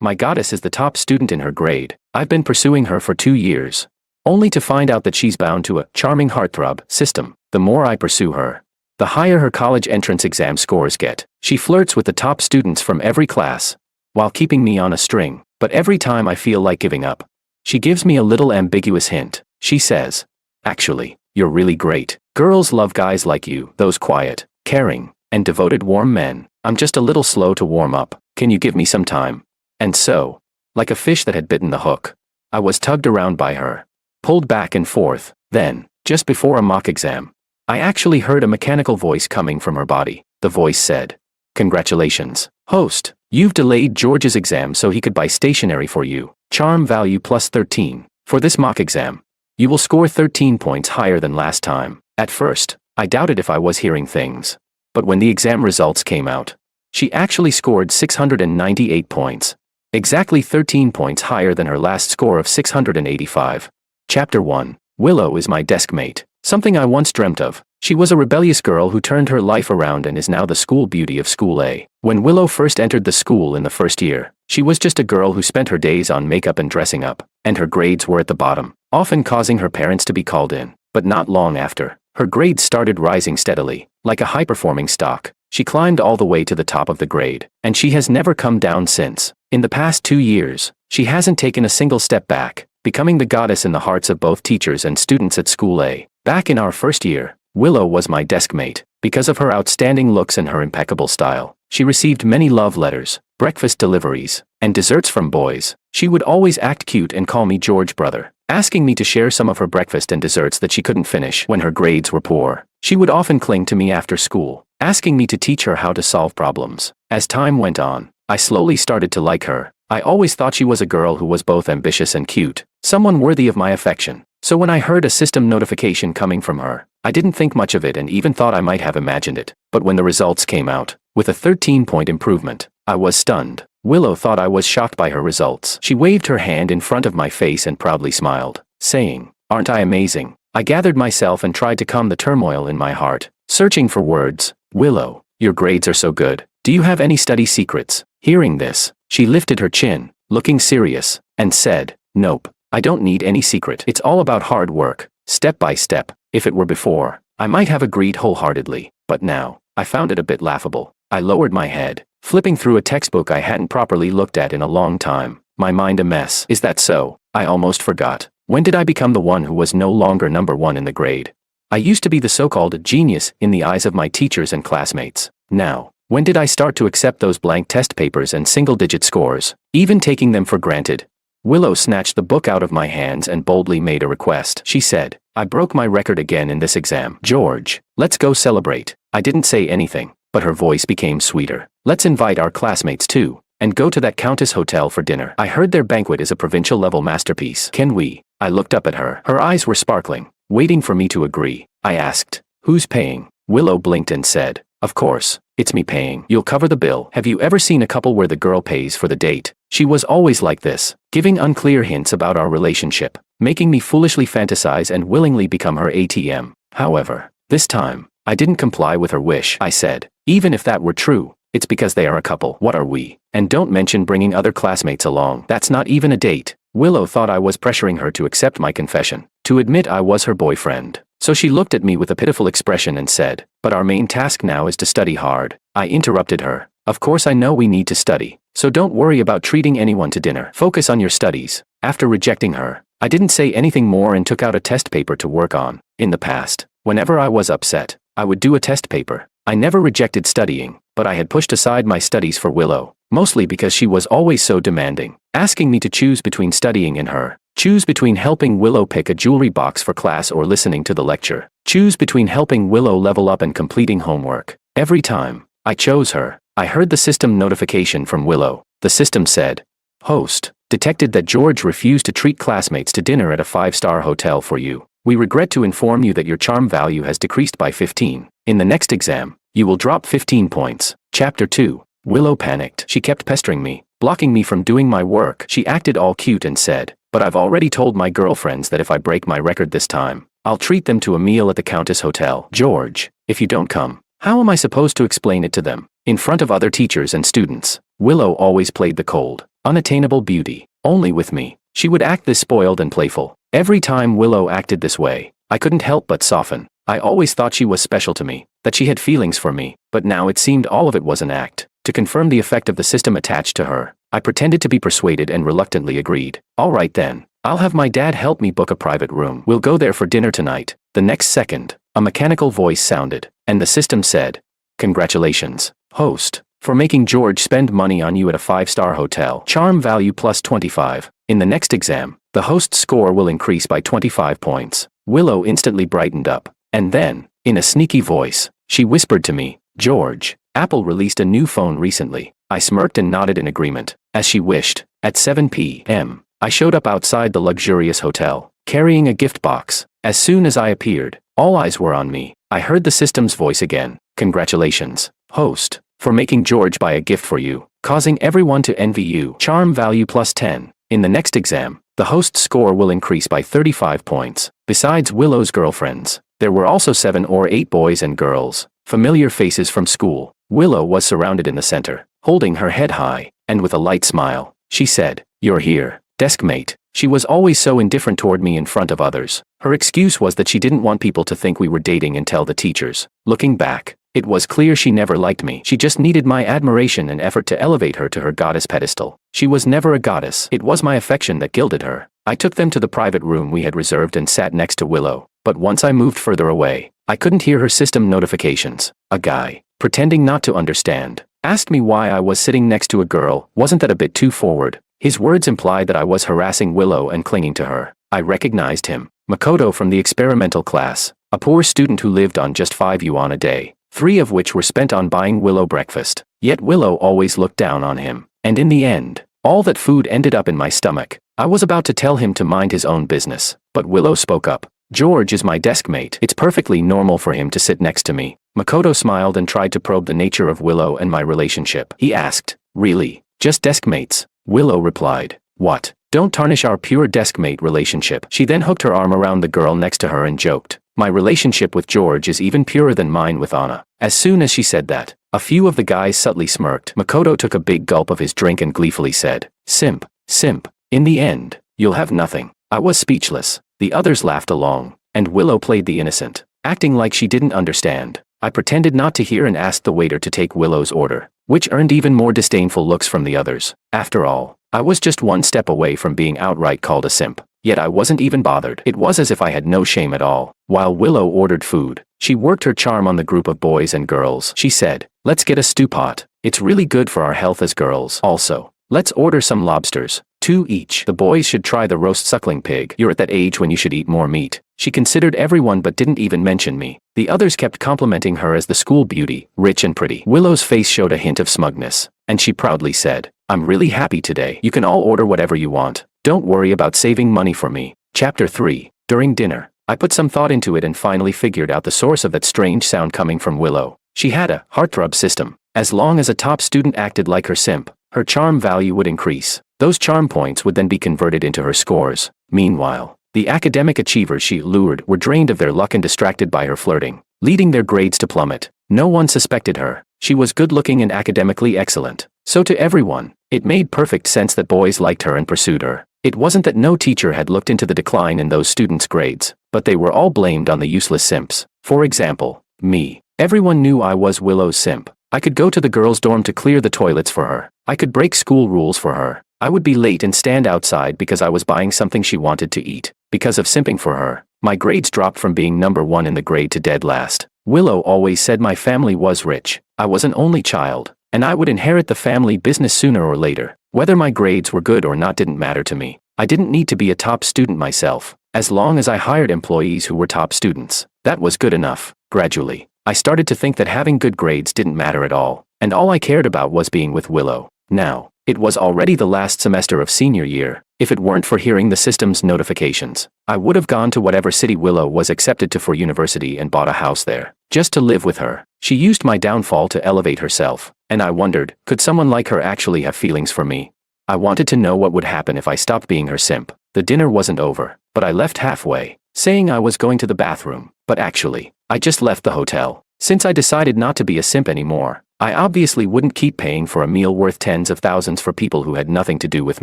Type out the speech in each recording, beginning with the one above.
My goddess is the top student in her grade. I've been pursuing her for 2 years. Only to find out that she's bound to a charming heartthrob system. The more I pursue her, the higher her college entrance exam scores get. She flirts with the top students from every class, while keeping me on a string. But every time I feel like giving up, she gives me a little ambiguous hint. She says, "Actually, you're really great. Girls love guys like you, those quiet, caring, and devoted warm men. I'm just a little slow to warm up. Can you give me some time?" And so, like a fish that had bitten the hook, I was tugged around by her, pulled back and forth. Then, just before a mock exam, I actually heard a mechanical voice coming from her body. The voice said, "Congratulations, host. You've delayed George's exam so he could buy stationery for you. Charm value plus 13. For this mock exam, you will score 13 points higher than last time." At first, I doubted if I was hearing things. But when the exam results came out, she actually scored 698 points. Exactly 13 points higher than her last score of 685. Chapter 1. Willow is my desk mate. Something I once dreamt of. She was a rebellious girl who turned her life around and is now the school beauty of School A. When Willow first entered the school in the first year, she was just a girl who spent her days on makeup and dressing up, and her grades were at the bottom, often causing her parents to be called in. But not long after, her grades started rising steadily. Like a high-performing stock, she climbed all the way to the top of the grade, and she has never come down since. In the past 2 years, she hasn't taken a single step back, becoming the goddess in the hearts of both teachers and students at School A. Back in our first year, Willow was my desk mate. Because of her outstanding looks and her impeccable style, she received many love letters, breakfast deliveries, and desserts from boys. She would always act cute and call me George brother, asking me to share some of her breakfast and desserts that she couldn't finish when her grades were poor. She would often cling to me after school, asking me to teach her how to solve problems. As time went on, I slowly started to like her. I always thought she was a girl who was both ambitious and cute, someone worthy of my affection. So when I heard a system notification coming from her, I didn't think much of it and even thought I might have imagined it. But when the results came out, with a 13-point improvement, I was stunned. Willow thought I was shocked by her results. She waved her hand in front of my face and proudly smiled, saying, "Aren't I amazing?" I gathered myself and tried to calm the turmoil in my heart, searching for words. "Willow, your grades are so good. Do you have any study secrets?" Hearing this, she lifted her chin, looking serious, and said, "Nope. I don't need any secret. It's all about hard work, step by step. If it were before, I might have agreed wholeheartedly, but now, I found it a bit laughable." I lowered my head, flipping through a textbook I hadn't properly looked at in a long time, my mind a mess. "Is that so? I almost forgot. When did I become the one who was no longer number one in the grade? I used to be the so-called genius in the eyes of my teachers and classmates. Now, when did I start to accept those blank test papers and single-digit scores, even taking them for granted?" Willow snatched the book out of my hands and boldly made a request. She said, "I broke my record again in this exam. George, let's go celebrate." I didn't say anything, but her voice became sweeter. "Let's invite our classmates too, and go to that Countess Hotel for dinner. I heard their banquet is a provincial-level masterpiece. Can we?" I looked up at her. Her eyes were sparkling, waiting for me to agree. I asked, "Who's paying?" Willow blinked and said, "Of course, it's me paying. You'll cover the bill." Have you ever seen a couple where the girl pays for the date? She was always like this, giving unclear hints about our relationship, making me foolishly fantasize and willingly become her ATM. However, this time, I didn't comply with her wish. I said, "Even if that were true, it's because they are a couple. What are we? And don't mention bringing other classmates along. That's not even a date." Willow thought I was pressuring her to accept my confession, to admit I was her boyfriend. So she looked at me with a pitiful expression and said, "But our main task now is to study hard." I interrupted her. "Of course I know we need to study, so don't worry about treating anyone to dinner. Focus on your studies." After rejecting her, I didn't say anything more and took out a test paper to work on. In the past, whenever I was upset, I would do a test paper. I never rejected studying, but I had pushed aside my studies for Willow, mostly because she was always so demanding, asking me to choose between studying and her. Choose between helping Willow pick a jewelry box for class or listening to the lecture. Choose between helping Willow level up and completing homework. Every time I chose her, I heard the system notification from Willow. The system said, "Host, detected that George refused to treat classmates to dinner at a 5-star hotel for you. We regret to inform you that your charm value has decreased by 15. In the next exam, you will drop 15 points." Chapter 2. Willow panicked. She kept pestering me, blocking me from doing my work. She acted all cute and said, "But I've already told my girlfriends that if I break my record this time, I'll treat them to a meal at the Countess Hotel." George, if you don't come, how am I supposed to explain it to them? In front of other teachers and students. Willow always played the cold, unattainable beauty. Only with me. She would act this spoiled and playful. Every time Willow acted this way, I couldn't help but soften. I always thought she was special to me, that she had feelings for me, but now it seemed all of it was an act. To confirm the effect of the system attached to her, I pretended to be persuaded and reluctantly agreed. All right then. I'll have my dad help me book a private room. We'll go there for dinner tonight. The next second, a mechanical voice sounded, and the system said, "Congratulations, host, for making George spend money on you at a 5-star hotel. Charm value plus 25. In the next exam, the host's score will increase by 25 points." Willow instantly brightened up, and then, in a sneaky voice, she whispered to me, "George, Apple released a new phone recently." I smirked and nodded in agreement. As she wished, at 7 p.m., I showed up outside the luxurious hotel, carrying a gift box. As soon as I appeared, all eyes were on me. I heard the system's voice again. "Congratulations, host, for making George buy a gift for you, causing everyone to envy you. Charm value plus 10. In the next exam, the host's score will increase by 35 points. Besides Willow's girlfriends, there were also 7 or 8 boys and girls, familiar faces from school. Willow was surrounded in the center, holding her head high, and with a light smile, she said, "You're here, deskmate." She was always so indifferent toward me in front of others. Her excuse was that she didn't want people to think we were dating and tell the teachers. Looking back, it was clear she never liked me. She just needed my admiration and effort to elevate her to her goddess pedestal. She was never a goddess. It was my affection that gilded her. I took them to the private room we had reserved and sat next to Willow. But once I moved further away, I couldn't hear her system notifications. A guy, pretending not to understand, asked me why I was sitting next to a girl. Wasn't that a bit too forward? His words implied that I was harassing Willow and clinging to her. I recognized him. Makoto from the experimental class, a poor student who lived on just 5 yuan a day, 3 of which were spent on buying Willow breakfast. Yet Willow always looked down on him. And in the end, all that food ended up in my stomach. I was about to tell him to mind his own business, but Willow spoke up. "George is my deskmate. It's perfectly normal for him to sit next to me." Makoto smiled and tried to probe the nature of Willow and my relationship. He asked, "Really? Just deskmates?" Willow replied, "What? Don't tarnish our pure deskmate relationship." She then hooked her arm around the girl next to her and joked, "My relationship with George is even purer than mine with Anna." As soon as she said that, a few of the guys subtly smirked. Makoto took a big gulp of his drink and gleefully said, "Simp, simp. In the end, you'll have nothing." I was speechless. The others laughed along, and Willow played the innocent, acting like she didn't understand. I pretended not to hear and asked the waiter to take Willow's order, which earned even more disdainful looks from the others. After all, I was just one step away from being outright called a simp. Yet I wasn't even bothered. It was as if I had no shame at all. While Willow ordered food, she worked her charm on the group of boys and girls. She said, "Let's get a stew pot. It's really good for our health as girls. Also, let's order some lobsters, 2 each. The boys should try the roast suckling pig. You're at that age when you should eat more meat." She considered everyone but didn't even mention me. The others kept complimenting her as the school beauty, rich and pretty. Willow's face showed a hint of smugness, and she proudly said, "I'm really happy today. You can all order whatever you want. Don't worry about saving money for me." Chapter 3. During dinner, I put some thought into it and finally figured out the source of that strange sound coming from Willow. She had a heartthrob system. As long as a top student acted like her simp, her charm value would increase. Those charm points would then be converted into her scores. Meanwhile, the academic achievers she lured were drained of their luck and distracted by her flirting, leading their grades to plummet. No one suspected her. She was good-looking and academically excellent. So to everyone, it made perfect sense that boys liked her and pursued her. It wasn't that no teacher had looked into the decline in those students' grades, but they were all blamed on the useless simps. For example, me. Everyone knew I was Willow's simp. I could go to the girls' dorm to clear the toilets for her. I could break school rules for her. I would be late and stand outside because I was buying something she wanted to eat. Because of simping for her, my grades dropped from being number 1 in the grade to dead last. Willow always said my family was rich. I was an only child, and I would inherit the family business sooner or later. Whether my grades were good or not didn't matter to me. I didn't need to be a top student myself. As long as I hired employees who were top students, that was good enough. Gradually, I started to think that having good grades didn't matter at all, and all I cared about was being with Willow. Now, it was already the last semester of senior year. If it weren't for hearing the system's notifications, I would have gone to whatever city Willow was accepted to for university and bought a house there, just to live with her. She used my downfall to elevate herself, and I wondered, could someone like her actually have feelings for me? I wanted to know what would happen if I stopped being her simp. The dinner wasn't over, but I left halfway, saying I was going to the bathroom, but actually, I just left the hotel. Since I decided not to be a simp anymore, I obviously wouldn't keep paying for a meal worth tens of thousands for people who had nothing to do with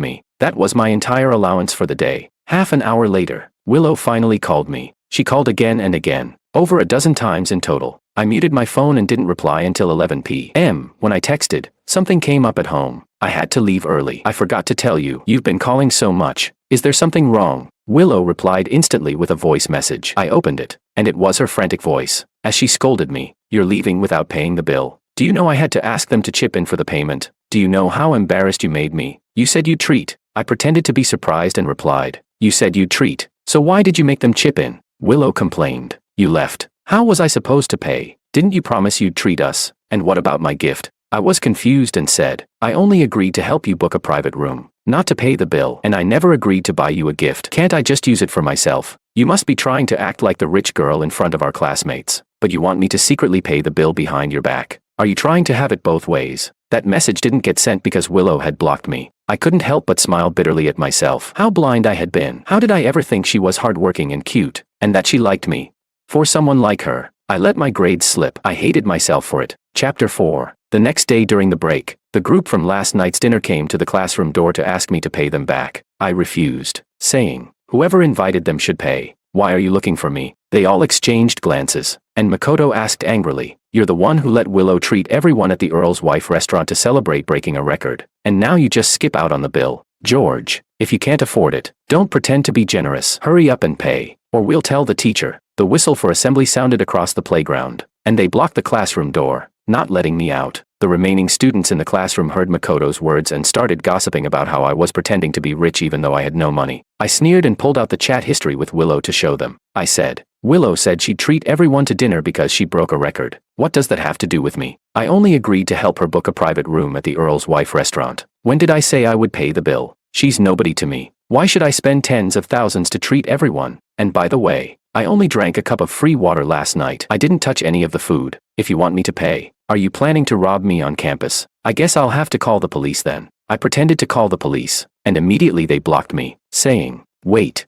me. That was my entire allowance for the day. Half an hour later, Willow finally called me. She called again and again, over a dozen times in total. I muted my phone and didn't reply until 11 p.m. When I texted, something came up at home. I had to leave early. I forgot to tell you. You've been calling so much. Is there something wrong? Willow replied instantly with a voice message. I opened it, and it was her frantic voice. As she scolded me, "You're leaving without paying the bill. Do you know I had to ask them to chip in for the payment? Do you know how embarrassed you made me? You said you'd treat." I pretended to be surprised and replied, "You said you'd treat. So why did you make them chip in?" Willow complained. "You left. How was I supposed to pay? Didn't you promise you'd treat us? And what about my gift?" I was confused and said, "I only agreed to help you book a private room, not to pay the bill, and I never agreed to buy you a gift. Can't I just use it for myself? You must be trying to act like the rich girl in front of our classmates, but you want me to secretly pay the bill behind your back. Are you trying to have it both ways?" That message didn't get sent because Willow had blocked me. I couldn't help but smile bitterly at myself. How blind I had been. How did I ever think she was hardworking and cute, and that she liked me? For someone like her, I let my grades slip. I hated myself for it. Chapter 4. The next day during the break, the group from last night's dinner came to the classroom door to ask me to pay them back. I refused, saying, "Whoever invited them should pay. Why are you looking for me?" They all exchanged glances, and Makoto asked angrily, "You're the one who let Willow treat everyone at the Earl's Wife restaurant to celebrate breaking a record, and now you just skip out on the bill. George, if you can't afford it, don't pretend to be generous. Hurry up and pay, or we'll tell the teacher." The whistle for assembly sounded across the playground, and they blocked the classroom door, not letting me out. The remaining students in the classroom heard Makoto's words and started gossiping about how I was pretending to be rich even though I had no money. I sneered and pulled out the chat history with Willow to show them. I said, "Willow said she'd treat everyone to dinner because she broke a record. What does that have to do with me? I only agreed to help her book a private room at the Earl's Wife restaurant. When did I say I would pay the bill? She's nobody to me. Why should I spend tens of thousands to treat everyone? And by the way, I only drank a cup of free water last night. I didn't touch any of the food. If you want me to pay, are you planning to rob me on campus? I guess I'll have to call the police then." I pretended to call the police, and immediately they blocked me, saying, wait,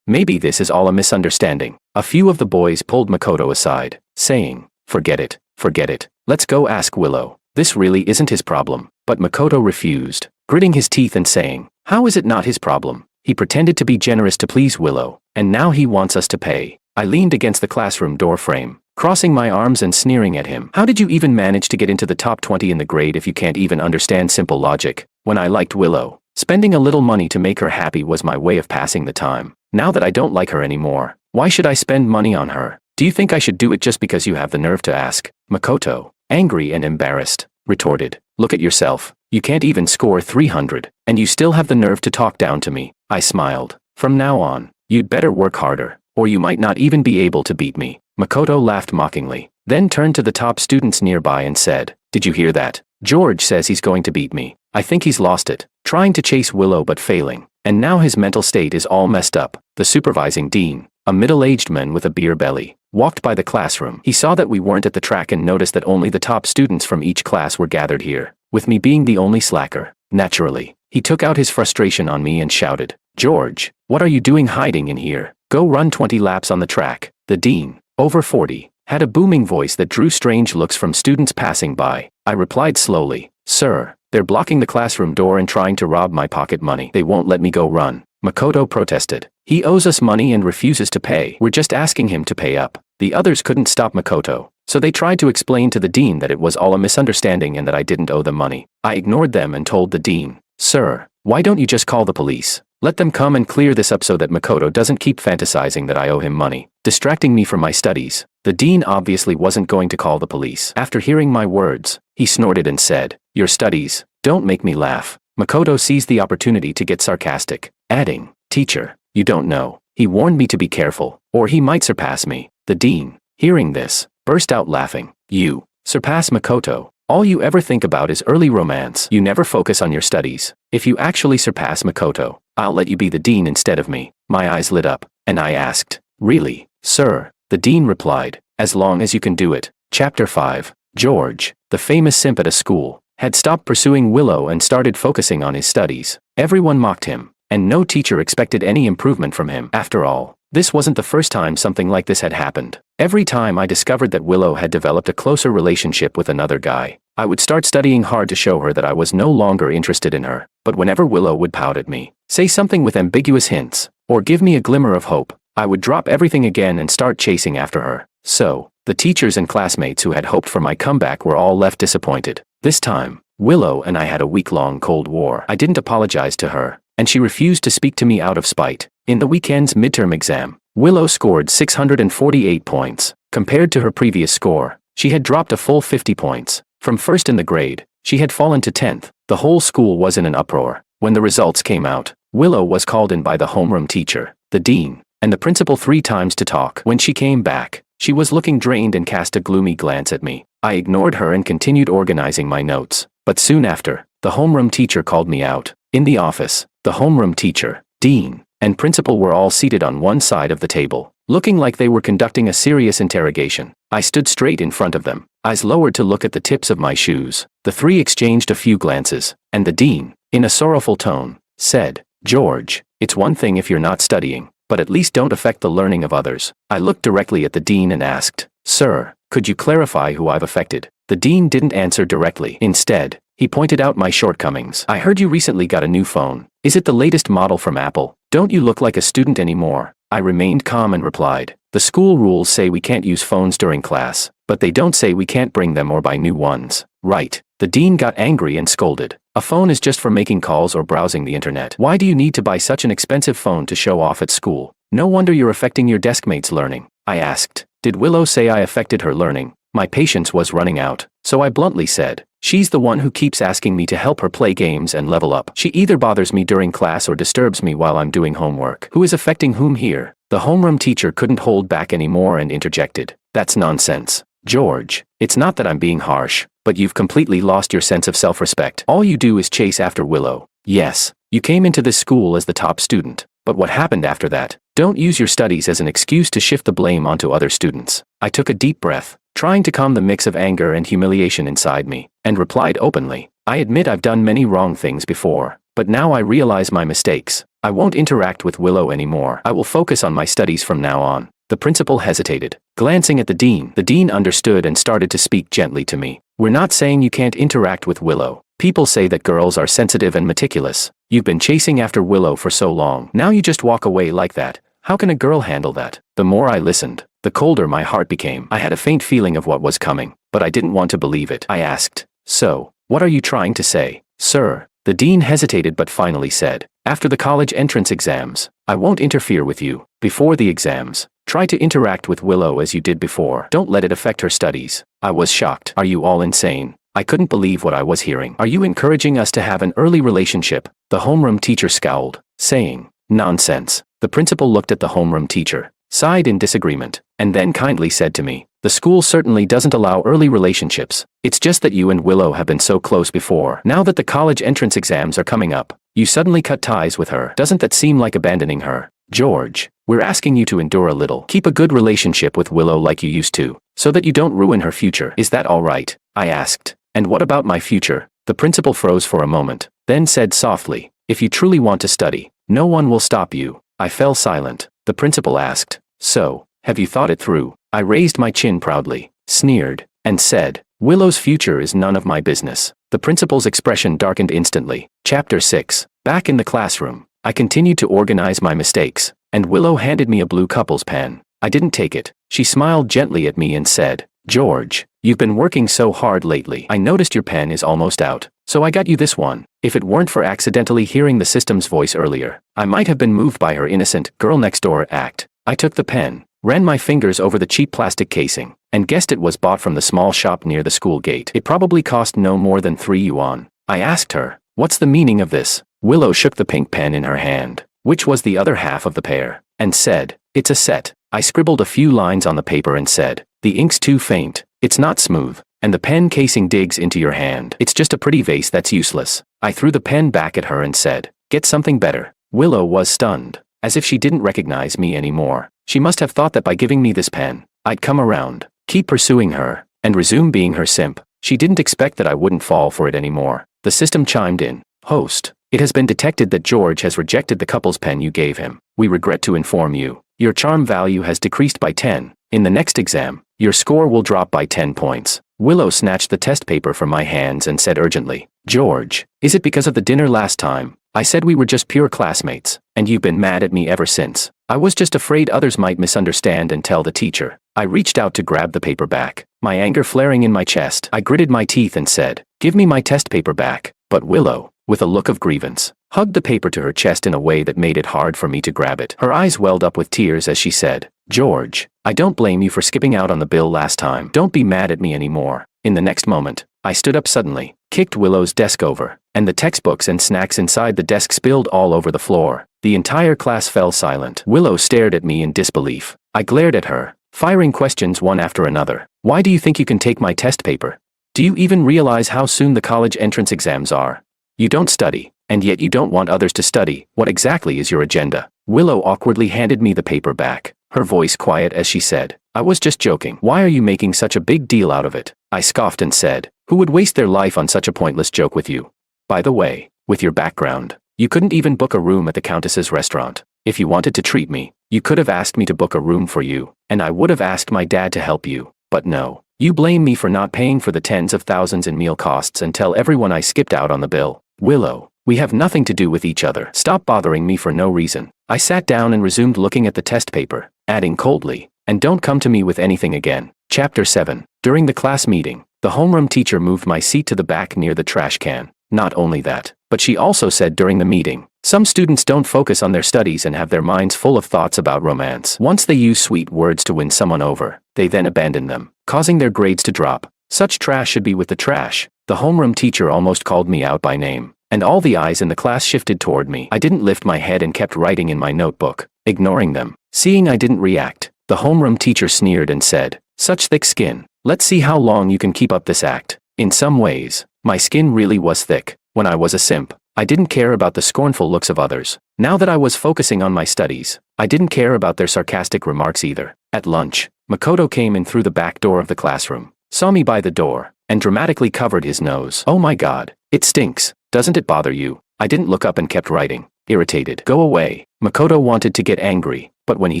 maybe this is all a misunderstanding." A few of the boys pulled Makoto aside, saying, forget it. Let's go ask Willow. This really isn't his problem." But Makoto refused, gritting his teeth and saying, "How is it not his problem? He pretended to be generous to please Willow, and now he wants us to pay." I leaned against the classroom door frame, crossing my arms and sneering at him. "How did you even manage to get into the top 20 in the grade if you can't even understand simple logic? When I liked Willow, spending a little money to make her happy was my way of passing the time. Now that I don't like her anymore, why should I spend money on her? Do you think I should do it just because you have the nerve to ask?" Makoto, angry and embarrassed, retorted, "Look at yourself. You can't even score 300, and you still have the nerve to talk down to me." I smiled. "From now on, you'd better work harder, or you might not even be able to beat me." Makoto laughed mockingly, then turned to the top students nearby and said, "Did you hear that? George says he's going to beat me. I think he's lost it, trying to chase Willow but failing, and now his mental state is all messed up." The supervising dean, a middle-aged man with a beer belly, walked by the classroom. He saw that we weren't at the track and noticed that only the top students from each class were gathered here, with me being the only slacker. Naturally, he took out his frustration on me and shouted, "George, what are you doing hiding in here? Go run 20 laps on the track." The dean, over 40, had a booming voice that drew strange looks from students passing by. I replied slowly, "Sir, they're blocking the classroom door and trying to rob my pocket money. They won't let me go run." Makoto protested. "He owes us money and refuses to pay. We're just asking him to pay up." The others couldn't stop Makoto, so they tried to explain to the dean that it was all a misunderstanding and that I didn't owe them money. I ignored them and told the dean, "Sir, why don't you just call the police? Let them come and clear this up so that Makoto doesn't keep fantasizing that I owe him money, distracting me from my studies." The dean obviously wasn't going to call the police. After hearing my words, he snorted and said, "Your studies, don't make me laugh." Makoto seized the opportunity to get sarcastic, adding, "Teacher, you don't know. He warned me to be careful, or he might surpass me." The dean, hearing this, burst out laughing. "You surpass Makoto? All you ever think about is early romance. You never focus on your studies. If you actually surpass Makoto, I'll let you be the dean instead of me." My eyes lit up, and I asked, "Really, sir?" The dean replied, "As long as you can do it." Chapter 5. George, the famous simp at a school, had stopped pursuing Willow and started focusing on his studies. Everyone mocked him, and no teacher expected any improvement from him. After all, This wasn't the first time something like this had happened. Every time I discovered that Willow had developed a closer relationship with another guy, I would start studying hard to show her that I was no longer interested in her. But whenever Willow would pout at me, say something with ambiguous hints, or give me a glimmer of hope, I would drop everything again and start chasing after her. So, the teachers and classmates who had hoped for my comeback were all left disappointed. This time, Willow and I had a week-long Cold War. I didn't apologize to her, and she refused to speak to me out of spite. In the weekend's midterm exam, Willow scored 648 points. Compared to her previous score, she had dropped a full 50 points. From first in the grade, she had fallen to 10th. The whole school was in an uproar. When the results came out, Willow was called in by the homeroom teacher, the dean, and the principal 3 times to talk. When she came back, she was looking drained and cast a gloomy glance at me. I ignored her and continued organizing my notes. But soon after, the homeroom teacher called me out. In the office, the homeroom teacher, dean, and principal were all seated on one side of the table, looking like they were conducting a serious interrogation. I stood straight in front of them, eyes lowered to look at the tips of my shoes. The 3 exchanged a few glances, and the dean, in a sorrowful tone, said, "George, it's one thing if you're not studying, but at least don't affect the learning of others." I looked directly at the dean and asked, "Sir, could you clarify who I've affected?" The dean didn't answer directly. Instead, he pointed out my shortcomings. "I heard you recently got a new phone. Is it the latest model from Apple? Don't you look like a student anymore?" I remained calm and replied, "The school rules say we can't use phones during class, but they don't say we can't bring them or buy new ones." "Right." The dean got angry and scolded. "A phone is just for making calls or browsing the internet. Why do you need to buy such an expensive phone to show off at school? No wonder you're affecting your deskmates' learning." I asked, "Did Willow say I affected her learning?" My patience was running out, so I bluntly said, "She's the one who keeps asking me to help her play games and level up. She either bothers me during class or disturbs me while I'm doing homework. Who is affecting whom here?" The homeroom teacher couldn't hold back anymore and interjected, "That's nonsense. George, it's not that I'm being harsh, but you've completely lost your sense of self-respect. All you do is chase after Willow. Yes, you came into this school as the top student, but what happened after that? Don't use your studies as an excuse to shift the blame onto other students." I took a deep breath, trying to calm the mix of anger and humiliation inside me, and replied openly, "I admit I've done many wrong things before, but now I realize my mistakes. I won't interact with Willow anymore. I will focus on my studies from now on." The principal hesitated, glancing at the dean. The dean understood and started to speak gently to me. "We're not saying you can't interact with Willow. People say that girls are sensitive and meticulous. You've been chasing after Willow for so long. Now you just walk away like that. How can a girl handle that?" The more I listened, the colder my heart became. I had a faint feeling of what was coming, but I didn't want to believe it. I asked, "So, what are you trying to say, sir?" The dean hesitated but finally said, "After the college entrance exams, I won't interfere with you. Before the exams, try to interact with Willow as you did before. Don't let it affect her studies." I was shocked. "Are you all insane?" I couldn't believe what I was hearing. "Are you encouraging us to have an early relationship?" The homeroom teacher scowled, saying, "Nonsense." The principal looked at the homeroom teacher, sighed in disagreement, and then kindly said to me, "The school certainly doesn't allow early relationships. It's just that you and Willow have been so close before. Now that the college entrance exams are coming up, you suddenly cut ties with her. Doesn't that seem like abandoning her? George, we're asking you to endure a little. Keep a good relationship with Willow like you used to, so that you don't ruin her future. Is that all right?" I asked. "And what about my future?" The principal froze for a moment, then said softly, "If you truly want to study, no one will stop you." I fell silent. The principal asked, "So, have you thought it through?" I raised my chin proudly, sneered, and said, "Willow's future is none of my business." The principal's expression darkened instantly. Chapter 6. Back in the classroom, I continued to organize my mistakes, and Willow handed me a blue couples pen. I didn't take it. She smiled gently at me and said, "George, you've been working so hard lately. I noticed your pen is almost out, so I got you this one. If it weren't for accidentally hearing the system's voice earlier, I might have been moved by her innocent girl-next-door act." I took the pen, ran my fingers over the cheap plastic casing, and guessed it was bought from the small shop near the school gate. It probably cost no more than 3 yuan. I asked her, "What's the meaning of this?" Willow shook the pink pen in her hand, which was the other half of the pair, and said, "It's a set." I scribbled a few lines on the paper and said, "The ink's too faint, it's not smooth, and the pen casing digs into your hand. It's just a pretty vase that's useless." I threw the pen back at her and said, "Get something better." Willow was stunned, as if she didn't recognize me anymore. She must have thought that by giving me this pen, I'd come around, keep pursuing her, and resume being her simp. She didn't expect that I wouldn't fall for it anymore. The system chimed in. "Host, it has been detected that George has rejected the couple's pen you gave him. We regret to inform you, your charm value has decreased by 10. In the next exam, your score will drop by 10 points. Willow snatched the test paper from my hands and said urgently, George, is it because of the dinner last time? I said we were just pure classmates, and you've been mad at me ever since. I was just afraid others might misunderstand and tell the teacher. I reached out to grab the paper back, my anger flaring in my chest. I gritted my teeth and said, give me my test paper back. But Willow, with a look of grievance, hugged the paper to her chest in a way that made it hard for me to grab it. Her eyes welled up with tears as she said, George, I don't blame you for skipping out on the bill last time. Don't be mad at me anymore. In the next moment, I stood up suddenly, kicked Willow's desk over, and the textbooks and snacks inside the desk spilled all over the floor. The entire class fell silent. Willow stared at me in disbelief. I glared at her, firing questions one after another. Why do you think you can take my test paper? Do you even realize how soon the college entrance exams are? You don't study, and yet you don't want others to study. What exactly is your agenda? Willow awkwardly handed me the paper back, her voice quiet as she said, I was just joking. Why are you making such a big deal out of it? I scoffed and said, who would waste their life on such a pointless joke with you? By the way, with your background, you couldn't even book a room at the Countess's restaurant. If you wanted to treat me, you could have asked me to book a room for you, and I would have asked my dad to help you. But no, you blame me for not paying for the tens of thousands in meal costs and tell everyone I skipped out on the bill. Willow, we have nothing to do with each other. Stop bothering me for no reason. I sat down and resumed looking at the test paper, adding coldly, and don't come to me with anything again. Chapter 7. During the class meeting, the homeroom teacher moved my seat to the back near the trash can. Not only that, but she also said during the meeting, some students don't focus on their studies and have their minds full of thoughts about romance. Once they use sweet words to win someone over, they then abandon them, causing their grades to drop. Such trash should be with the trash. The homeroom teacher almost called me out by name, and all the eyes in the class shifted toward me. I didn't lift my head and kept writing in my notebook, ignoring them. Seeing I didn't react, the homeroom teacher sneered and said, such thick skin. Let's see how long you can keep up this act. In some ways, my skin really was thick. When I was a simp, I didn't care about the scornful looks of others. Now that I was focusing on my studies, I didn't care about their sarcastic remarks either. At lunch, Makoto came in through the back door of the classroom, saw me by the door, and dramatically covered his nose. Oh my god, it stinks. Doesn't it bother you? I didn't look up and kept writing, irritated. Go away. Makoto wanted to get angry, but when he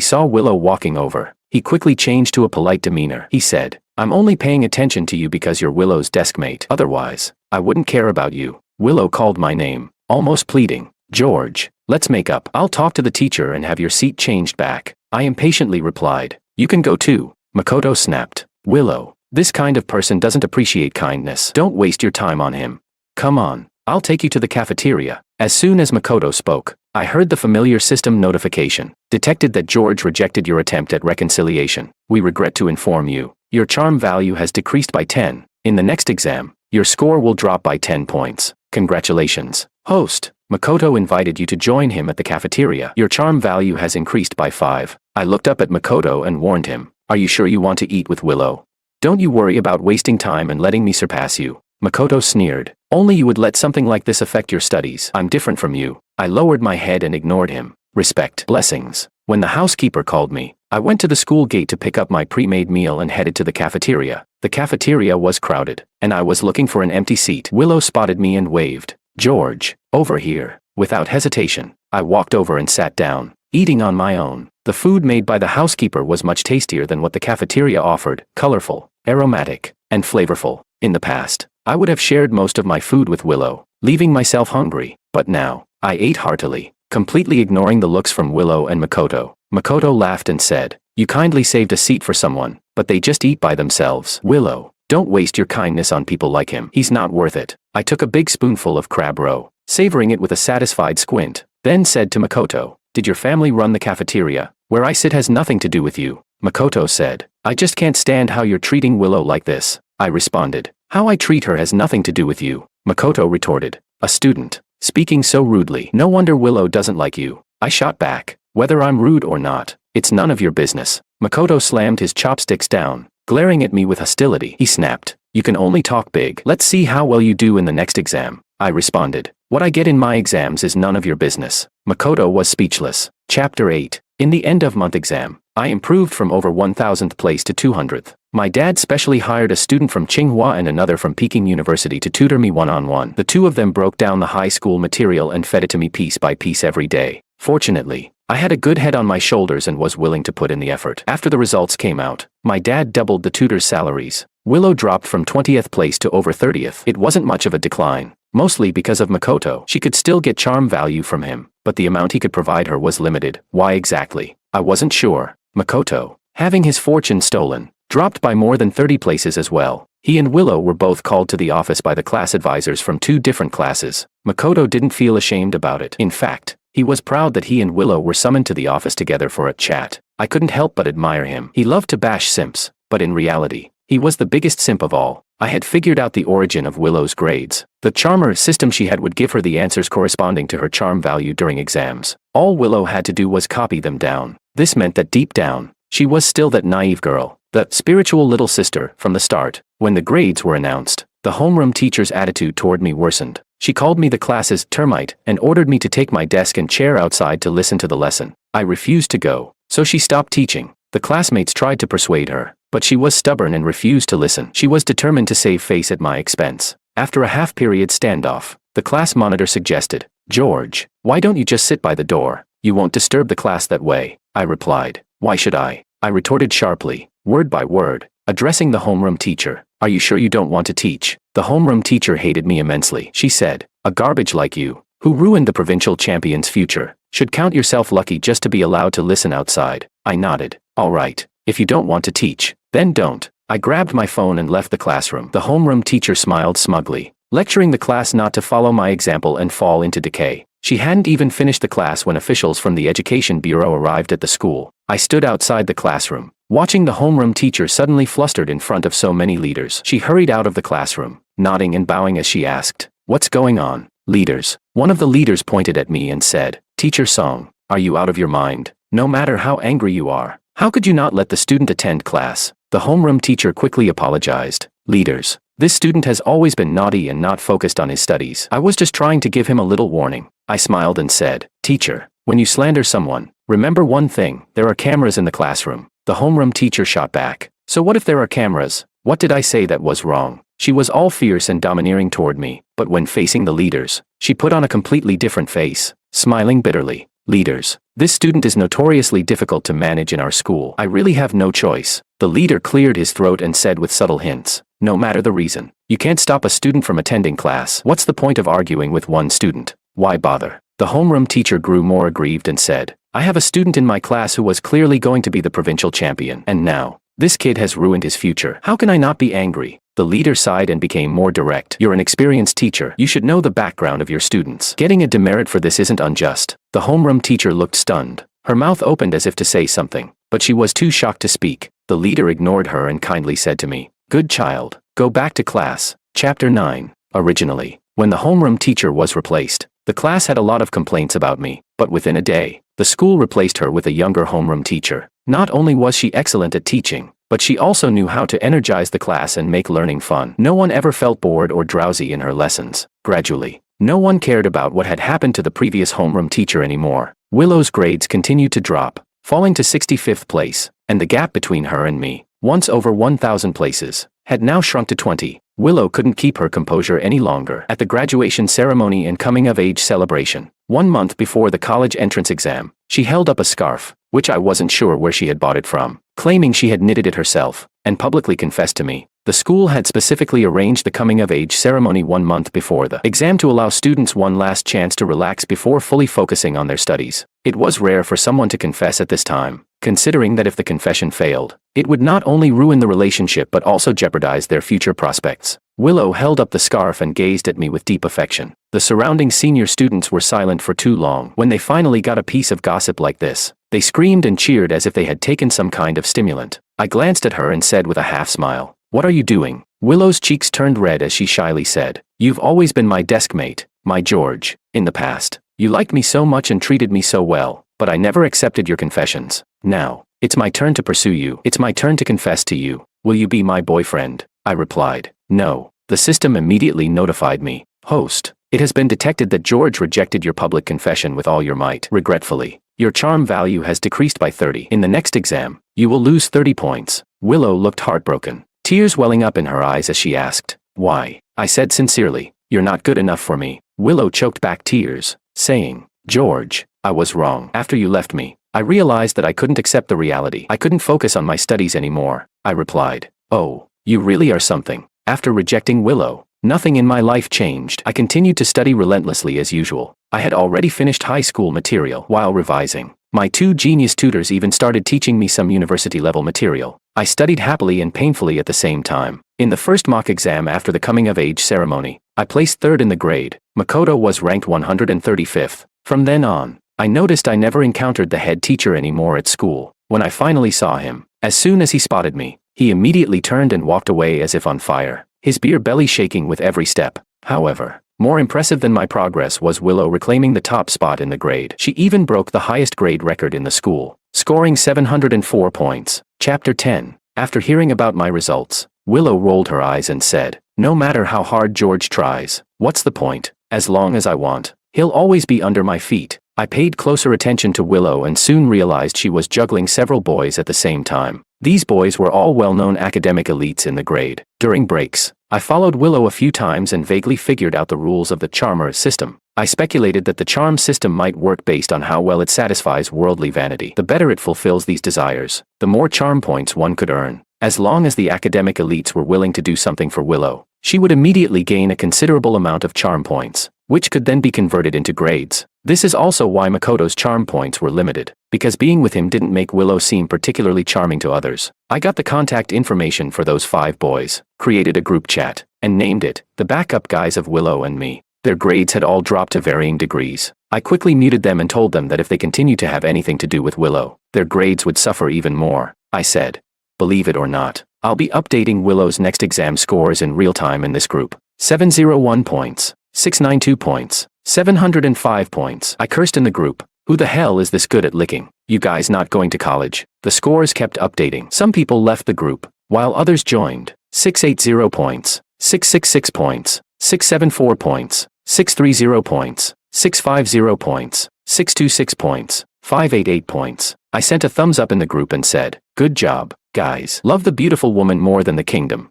saw Willow walking over, he quickly changed to a polite demeanor. He said, I'm only paying attention to you because you're Willow's deskmate. Otherwise, I wouldn't care about you. Willow called my name, almost pleading. George, let's make up. I'll talk to the teacher and have your seat changed back. I impatiently replied, you can go too. Makoto snapped. Willow, this kind of person doesn't appreciate kindness. Don't waste your time on him. Come on, I'll take you to the cafeteria. As soon as Makoto spoke, I heard the familiar system notification. Detected that George rejected your attempt at reconciliation. We regret to inform you, your charm value has decreased by 10. In the next exam, your score will drop by 10 points. Congratulations. Host, Makoto invited you to join him at the cafeteria. Your charm value has increased by 5. I looked up at Makoto and warned him, are you sure you want to eat with Willow? Don't you worry about wasting time and letting me surpass you. Makoto sneered, only you would let something like this affect your studies. I'm different from you. I lowered my head and ignored him. Respect. Blessings. When the housekeeper called me, I went to the school gate to pick up my pre-made meal and headed to the cafeteria. The cafeteria was crowded, and I was looking for an empty seat. Willow spotted me and waved. George, over here. Without hesitation, I walked over and sat down, eating on my own. The food made by the housekeeper was much tastier than what the cafeteria offered, colorful, aromatic, and flavorful. In the past, I would have shared most of my food with Willow, leaving myself hungry, but now, I ate heartily, completely ignoring the looks from Willow and Makoto. Makoto laughed and said, you kindly saved a seat for someone, but they just eat by themselves. Willow, don't waste your kindness on people like him. He's not worth it. I took a big spoonful of crab roe, savoring it with a satisfied squint, then said to Makoto, did your family run the cafeteria? Where I sit has nothing to do with you. Makoto said, I just can't stand how you're treating Willow like this. I responded, how I treat her has nothing to do with you. Makoto retorted, a student, speaking so rudely. No wonder Willow doesn't like you. I shot back, whether I'm rude or not, it's none of your business. Makoto slammed his chopsticks down, glaring at me with hostility. He snapped, you can only talk big. Let's see how well you do in the next exam. I responded, what I get in my exams is none of your business. Makoto was speechless. Chapter 8. In the end-of-month exam, I improved from over 1000th place to 200th. My dad specially hired a student from Tsinghua and another from Peking University to tutor me one-on-one. The two of them broke down the high school material and fed it to me piece by piece every day. Fortunately, I had a good head on my shoulders and was willing to put in the effort. After the results came out, my dad doubled the tutors' salaries. Willow dropped from 20th place to over 30th. It wasn't much of a decline, mostly because of Makoto. She could still get charm value from him, but the amount he could provide her was limited. Why exactly? I wasn't sure. Makoto, having his fortune stolen, dropped by more than 30 places as well. He and Willow were both called to the office by the class advisors from 2 different classes. Makoto didn't feel ashamed about it. In fact, he was proud that he and Willow were summoned to the office together for a chat. I couldn't help but admire him. He loved to bash simps, but in reality, he was the biggest simp of all. I had figured out the origin of Willow's grades. The charmer system she had would give her the answers corresponding to her charm value during exams. All Willow had to do was copy them down. This meant that deep down, she was still that naive girl, the spiritual little sister from the start. When the grades were announced, the homeroom teacher's attitude toward me worsened. She called me the class's termite and ordered me to take my desk and chair outside to listen to the lesson. I refused to go, so she stopped teaching. The classmates tried to persuade her, but she was stubborn and refused to listen. She was determined to save face at my expense. After a half-period standoff, the class monitor suggested, "George, why don't you just sit by the door? You won't disturb the class that way." I replied, "Why should I?" I retorted sharply, word by word, addressing the homeroom teacher. "Are you sure you don't want to teach?" The homeroom teacher hated me immensely. She said, "A garbage like you, who ruined the provincial champion's future, should count yourself lucky just to be allowed to listen outside." I nodded. "All right, if you don't want to teach, then don't." I grabbed my phone and left the classroom. The homeroom teacher smiled smugly, lecturing the class not to follow my example and fall into decay. She hadn't even finished the class when officials from the Education Bureau arrived at the school. I stood outside the classroom, watching the homeroom teacher suddenly flustered in front of so many leaders. She hurried out of the classroom, nodding and bowing as she asked, "What's going on?" "Leaders." One of the leaders pointed at me and said, "Teacher Song, are you out of your mind? No matter how angry you are, how could you not let the student attend class?" The homeroom teacher quickly apologized. "Leaders, this student has always been naughty and not focused on his studies. I was just trying to give him a little warning." I smiled and said, "Teacher, when you slander someone, remember one thing, there are cameras in the classroom." The homeroom teacher shot back, "So what if there are cameras? What did I say that was wrong?" She was all fierce and domineering toward me, but when facing the leaders, she put on a completely different face, smiling bitterly. "Leaders, this student is notoriously difficult to manage in our school. I really have no choice." The leader cleared his throat and said with subtle hints, "No matter the reason, you can't stop a student from attending class. What's the point of arguing with one student? Why bother?" The homeroom teacher grew more aggrieved and said, "I have a student in my class who was clearly going to be the provincial champion, and now, this kid has ruined his future. How can I not be angry?" The leader sighed and became more direct. "You're an experienced teacher. You should know the background of your students. Getting a demerit for this isn't unjust." The homeroom teacher looked stunned. Her mouth opened as if to say something, but she was too shocked to speak. The leader ignored her and kindly said to me, "Good child, go back to class." Chapter 9. Originally, when the homeroom teacher was replaced, the class had a lot of complaints about me, but within a day, the school replaced her with a younger homeroom teacher. Not only was she excellent at teaching, but she also knew how to energize the class and make learning fun. No one ever felt bored or drowsy in her lessons. Gradually, no one cared about what had happened to the previous homeroom teacher anymore. Willow's grades continued to drop, falling to 65th place, and the gap between her and me, once over 1,000 places, had now shrunk to 20. Willow couldn't keep her composure any longer. At the graduation ceremony and coming-of-age celebration, 1 month before the college entrance exam, she held up a scarf, which I wasn't sure where she had bought it from, claiming she had knitted it herself, and publicly confessed to me. The school had specifically arranged the coming-of-age ceremony 1 month before the exam to allow students one last chance to relax before fully focusing on their studies. It was rare for someone to confess at this time, considering that if the confession failed, it would not only ruin the relationship but also jeopardize their future prospects. Willow held up the scarf and gazed at me with deep affection. The surrounding senior students were silent for too long. When they finally got a piece of gossip like this, they screamed and cheered as if they had taken some kind of stimulant. I glanced at her and said with a half-smile, "What are you doing?" Willow's cheeks turned red as she shyly said, "You've always been my desk mate, my George. In the past, you liked me so much and treated me so well, but I never accepted your confessions. Now, it's my turn to pursue you. It's my turn to confess to you. Will you be my boyfriend?" I replied, "No." The system immediately notified me. "Host, it has been detected that George rejected your public confession with all your might. Regretfully, your charm value has decreased by 30. In the next exam, you will lose 30 points. Willow looked heartbroken, tears welling up in her eyes as she asked, "Why?" I said sincerely, "You're not good enough for me." Willow choked back tears, saying, "George, I was wrong. After you left me, I realized that I couldn't accept the reality. I couldn't focus on my studies anymore. I replied, "Oh, you really are something." After rejecting Willow, nothing in my life changed. I continued to study relentlessly as usual. I had already finished high school material while revising. My 2 genius tutors even started teaching me some university-level material. I studied happily and painfully at the same time. In the first mock exam after the coming-of-age ceremony, I placed 3rd in the grade. Makoto was ranked 135th. From then on, I noticed I never encountered the head teacher anymore at school. When I finally saw him, as soon as he spotted me, he immediately turned and walked away as if on fire, his beer belly shaking with every step. However, more impressive than my progress was Willow reclaiming the top spot in the grade. She even broke the highest grade record in the school, scoring 704 points. Chapter 10. After hearing about my results, Willow rolled her eyes and said, "No matter how hard George tries, what's the point? As long as I want, he'll always be under my feet." I paid closer attention to Willow and soon realized she was juggling several boys at the same time. These boys were all well-known academic elites in the grade. During breaks, I followed Willow a few times and vaguely figured out the rules of the charmer system. I speculated that the charm system might work based on how well it satisfies worldly vanity. The better it fulfills these desires, the more charm points one could earn. As long as the academic elites were willing to do something for Willow, she would immediately gain a considerable amount of charm points, which could then be converted into grades. This is also why Makoto's charm points were limited, because being with him didn't make Willow seem particularly charming to others. I got the contact information for those 5 boys, created a group chat, and named it, "The Backup Guys of Willow and Me." Their grades had all dropped to varying degrees. I quickly muted them and told them that if they continued to have anything to do with Willow, their grades would suffer even more. I said, "Believe it or not, I'll be updating Willow's next exam scores in real time in this group. 701 points, 692 points, 705 points." I cursed in the group. Who the hell is this good at licking? You guys not going to college? The scores kept updating. Some people left the group, while others joined. 680 points, 666 points, 674 points, 630 points, 650 points, 626 points, 588 points. I sent a thumbs up in the group and said, "Good job, guys. Love the beautiful woman more than the kingdom."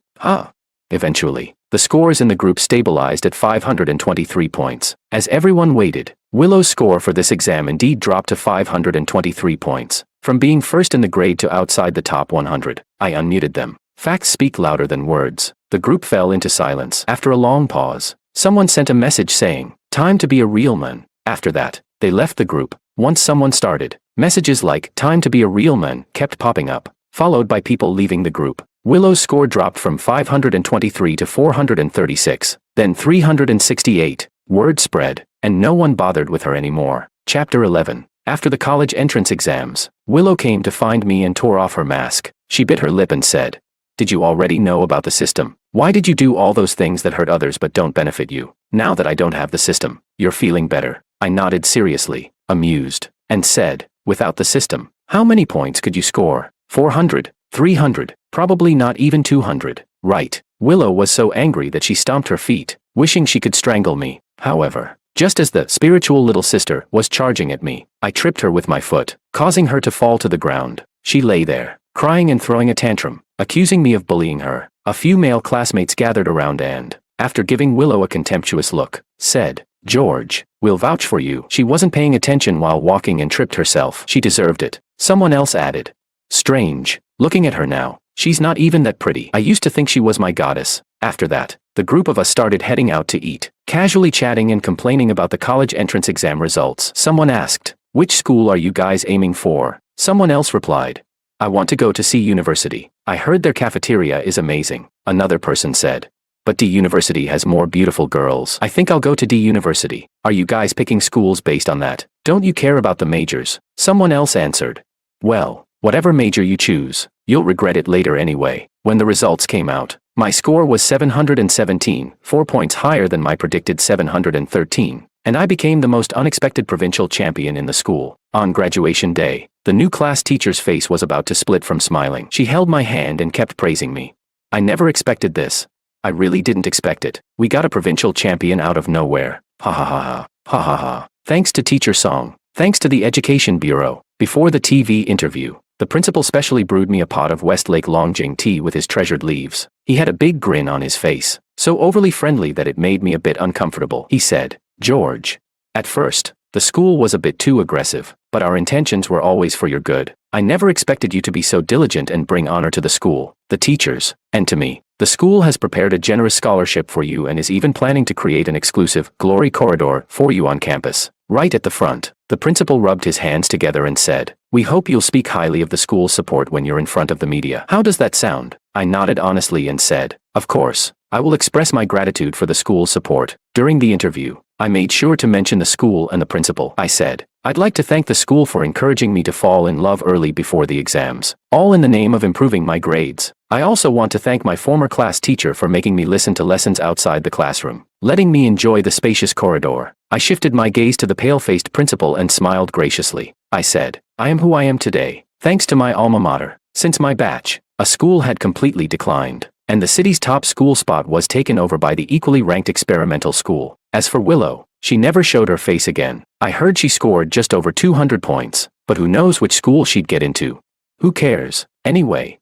Eventually, the scores in the group stabilized at 523 points. As everyone waited, Willow's score for this exam indeed dropped to 523 points. From being first in the grade to outside the top 100, I unmuted them. Facts speak louder than words. The group fell into silence. After a long pause, someone sent a message saying, "Time to be a real man." After that, they left the group. Once someone started, messages like, "Time to be a real man," kept popping up, followed by people leaving the group. Willow's score dropped from 523 to 436, then 368. Word spread, and no one bothered with her anymore. Chapter 11. After the college entrance exams, Willow came to find me and tore off her mask. She bit her lip and said, "Did you already know about the system? Why did you do all those things that hurt others but don't benefit you? Now that I don't have the system, you're feeling better." I nodded seriously, amused, and said, "Without the system, how many points could you score? 400? 300? Probably not even 200, right?" Willow was so angry that she stomped her feet, wishing she could strangle me. However, just as the spiritual little sister was charging at me, I tripped her with my foot, causing her to fall to the ground. She lay there, crying and throwing a tantrum, accusing me of bullying her. A few male classmates gathered around and, after giving Willow a contemptuous look, said, "George, we'll vouch for you. She wasn't paying attention while walking and tripped herself. She deserved it." Someone else added, "Strange, looking at her now, she's not even that pretty. I used to think she was my goddess." After that, the group of us started heading out to eat, casually chatting and complaining about the college entrance exam results. Someone asked, "Which school are you guys aiming for?" Someone else replied, "I want to go to C University. I heard their cafeteria is amazing." Another person said, "But D University has more beautiful girls. I think I'll go to D University." Are you guys picking schools based on that? Don't you care about the majors? Someone else answered, "Well, whatever major you choose, you'll regret it later anyway." When the results came out, my score was 717, 4 points higher than my predicted 713, and I became the most unexpected provincial champion in the school. On graduation day, the new class teacher's face was about to split from smiling. She held my hand and kept praising me. "I never expected this. I really didn't expect it. We got a provincial champion out of nowhere. Ha ha ha ha. Ha ha ha. Thanks to Teacher Song. Thanks to the Education Bureau." Before the TV interview, the principal specially brewed me a pot of Westlake Longjing tea with his treasured leaves. He had a big grin on his face, so overly friendly that it made me a bit uncomfortable. He said, "George." At first, The school was a bit too aggressive, but our intentions were always for your good. I never expected you to be so diligent and bring honor to the school, the teachers, and to me. The school has prepared a generous scholarship for you and is even planning to create an exclusive glory corridor for you on campus. Right at the front, the principal rubbed his hands together and said, "We hope you'll speak highly of the school's support when you're in front of the media." How does that sound? I nodded honestly and said, "Of course, I will express my gratitude for the school's support." During the interview, I made sure to mention the school and the principal. I said, "I'd like to thank the school for encouraging me to fall in love early before the exams, all in the name of improving my grades. I also want to thank my former class teacher for making me listen to lessons outside the classroom, letting me enjoy the spacious corridor." I shifted my gaze to the pale-faced principal and smiled graciously. I said, "I am who I am today, thanks to my alma mater." Since my batch, a school had completely declined, and the city's top school spot was taken over by the equally ranked experimental school. As for Willow, she never showed her face again. I heard she scored just over 200 points, but who knows which school she'd get into. Who cares? Anyway,